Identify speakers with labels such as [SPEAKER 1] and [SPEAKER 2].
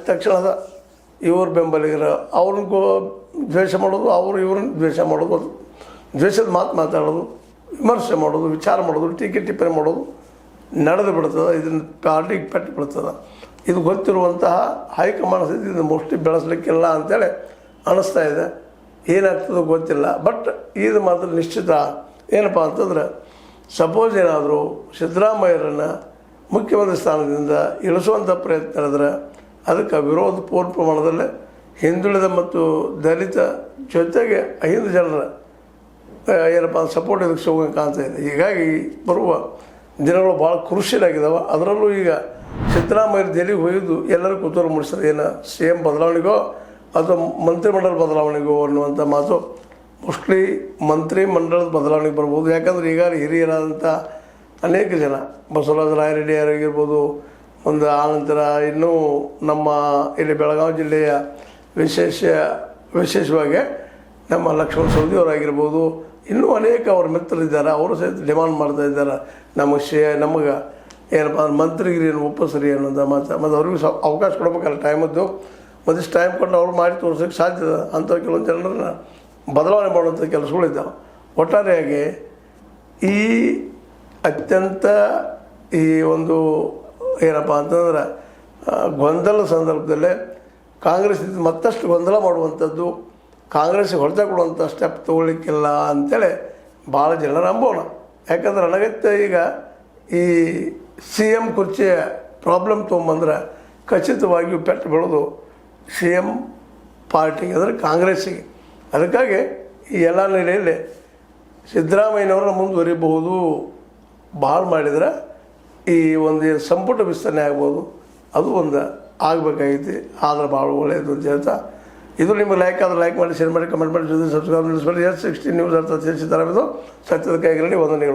[SPEAKER 1] ತಕ್ಷಣದ ಇವ್ರ ಬೆಂಬಲಿಗರ ಅವ್ರಿಗೂ ದ್ವೇಷ ಮಾಡೋದು, ಇವ್ರನ್ನ ದ್ವೇಷ ಮಾಡೋದು, ಅದು ದ್ವೇಷದ ಮಾತು ಮಾತಾಡೋದು, ವಿಮರ್ಶೆ ಮಾಡೋದು, ವಿಚಾರ ಮಾಡೋದು, ಟೀಕೆ ಟಿಪ್ಪಣಿ ಮಾಡೋದು ನಡೆದು ಬಿಡ್ತದೆ. ಇದನ್ನು ಪಾರ್ಟಿಗೆ ಪೆಟ್ಟು ಬಿಡ್ತದೆ. ಇದು ಗೊತ್ತಿರುವಂತಹ ಹೈಕಮಾಂಡ್ ಇದನ್ನು ಮೋಸ್ಟ್ಲಿ ಬೆಳೆಸಲಿಕ್ಕಿಲ್ಲ ಅಂಥೇಳಿ ಅನ್ನಿಸ್ತಾ ಇದೆ. ಏನಾಗ್ತದೋ ಗೊತ್ತಿಲ್ಲ. ಬಟ್ ಇದು ಮಾತ್ರ ನಿಶ್ಚಿತ ಏನಪ್ಪ ಅಂತಂದ್ರೆ, ಸಪೋಸ್ ಏನಾದರೂ ಸಿದ್ದರಾಮಯ್ಯರನ್ನು ಮುಖ್ಯಮಂತ್ರಿ ಸ್ಥಾನದಿಂದ ಇಳಿಸುವಂಥ ಪ್ರಯತ್ನ ನಡೆದ್ರೆ ಅದಕ್ಕೆ ವಿರೋಧ ಪೂರ್ಣ ಪ್ರಮಾಣದಲ್ಲಿ ಹಿಂದುಳಿದ ಮತ್ತು ದಲಿತ ಜೊತೆಗೆ ಹಿಂದೂ ಜನರ ಏನಪ್ಪ ಸಪೋರ್ಟ್ ಇದಕ್ಕೆ ಸಿಗೋಂಗೆ ಕಾಣ್ತಾ ಇದೆ. ಹೀಗಾಗಿ ಬರುವ ದಿನಗಳು ಭಾಳ ಕ್ರೂಷಿಯಲ್ ಆಗಿದ್ದಾವೆ. ಅದರಲ್ಲೂ ಈಗ ಸಿದ್ದರಾಮಯ್ಯ ದೆಹಲಿಗೆ ಹೋಗಿದ್ದು ಎಲ್ಲರೂ ಕುತೂಹಲ ಮೂಡಿಸ್ತಾರೆ. ಏನು CM ಬದಲಾವಣೆಗೋ ಅಥವಾ ಮಂತ್ರಿಮಂಡಲ ಬದಲಾವಣೆಗೋ ಅನ್ನುವಂಥ ಮಾತು ಮೋಸ್ಟ್ಲಿ ಮಂತ್ರಿಮಂಡಲದ ಬದಲಾವಣೆಗೆ ಬರ್ಬೋದು. ಯಾಕಂದರೆ ಈಗ ಹಿರಿಯರಾದಂಥ ಅನೇಕ ಜನ ಬಸವರಾಜ ರಾಯರೆಡ್ಡಿ ಆಗಿರ್ಬೋದು, ಒಂದು ಆನಂತರ ಇನ್ನೂ ನಮ್ಮ ಇಲ್ಲಿ ಬೆಳಗಾವಿ ಜಿಲ್ಲೆಯ ವಿಶೇಷವಾಗಿ ನಮ್ಮ ಲಕ್ಷ್ಮಣ ಸವದಿಯವರಾಗಿರ್ಬೋದು, ಇನ್ನೂ ಅನೇಕ ಅವ್ರ ಮಿತ್ರರಿದ್ದಾರೆ. ಅವರು ಸಹಿತ ಡಿಮಾಂಡ್ ಮಾಡ್ತಾ ಇದ್ದಾರೆ, ನಮಗೆ ಏನಪ್ಪ ಅಂದ್ರೆ ಮಂತ್ರಿಗಿರಿಯನ್ನು ಒಪ್ಪಿಸ್ರಿ ಅನ್ನೋಂಥ ಮತ್ತು ಅವ್ರಿಗೂ ಅವಕಾಶ ಕೊಡ್ಬೇಕಲ್ಲ ಟೈಮದ್ದು. ಮತ್ತಿಷ್ಟು ಟೈಮ್ ಕೊಟ್ಟು ಅವ್ರು ಮಾಡಿ ತೋರ್ಸೋಕ್ಕೆ ಸಾಧ್ಯ. ಅಂಥ ಕೆಲವೊಂದು ಜನರನ್ನ ಬದಲಾವಣೆ ಮಾಡುವಂಥ ಕೆಲಸಗಳಿದ್ದಾವೆ. ಒಟ್ಟಾರೆಯಾಗಿ ಈ ಅತ್ಯಂತ ಈ ಒಂದು ಏನಪ್ಪ ಅಂತಂದ್ರೆ ಗೊಂದಲ ಸಂದರ್ಭದಲ್ಲೇ ಕಾಂಗ್ರೆಸ್ ಮತ್ತಷ್ಟು ಗೊಂದಲ ಮಾಡುವಂಥದ್ದು, ಕಾಂಗ್ರೆಸ್ಗೆ ಹೊಡೆತ ಕೊಡುವಂಥ ಸ್ಟೆಪ್ ತೊಗೊಳ್ಳಿಕ್ಕಿಲ್ಲ ಅಂಥೇಳಿ ಭಾಳ ಜನರ ಅಂಬೋಣ. ಯಾಕಂದ್ರೆ ಅನಗತ್ಯ ಈಗ ಈ CM ಕುರ್ಚಿಯ ಪ್ರಾಬ್ಲಮ್ ತೊಗೊಂಬಂದ್ರೆ ಖಚಿತವಾಗಿಯೂ ಪೆಟ್ಟು ಬೀಳೋದು CM ಪಾರ್ಟಿಗೆ, ಅಂದರೆ ಕಾಂಗ್ರೆಸ್ಸಿಗೆ. ಅದಕ್ಕಾಗಿ ಈ ಎಲ್ಲ ನೆಲೆಯಲ್ಲಿ ಸಿದ್ದರಾಮಯ್ಯನವ್ರನ್ನ ಮುಂದುವರಿಬಹುದು. ಭಾಳ ಮಾಡಿದ್ರೆ ಈ ಒಂದು ಸಂಪುಟ ವಿಸ್ತರಣೆ ಆಗ್ಬೋದು, ಅದು ಒಂದು ಆಗಬೇಕಾಗೈತಿ. ಆದ್ರೆ ಭಾಳ ಒಳ್ಳೆಯದು ಅಂತ ಹೇಳ್ತಾ, ಇದು ನಿಮಗೆ ಲೈಕ್ ಆದರೆ ಲೈಕ್ ಮಾಡಿ, ಶೇರ್ ಮಾಡಿ, ಕಮೆಂಟ್ ಮಾಡಿ, ಜೊತೆ ಸಬ್ಸ್ಕ್ರೈಬ್ ಮಾಡಿ. S16 ನ್ಯೂಸ್ ಅರ್ಥ ತಿಳಿಸಿದ್ದಾರೆ. ಇದು ಸತ್ಯದ ಕೈಗಳಲ್ಲಿ ವಂದನೆಗಳು.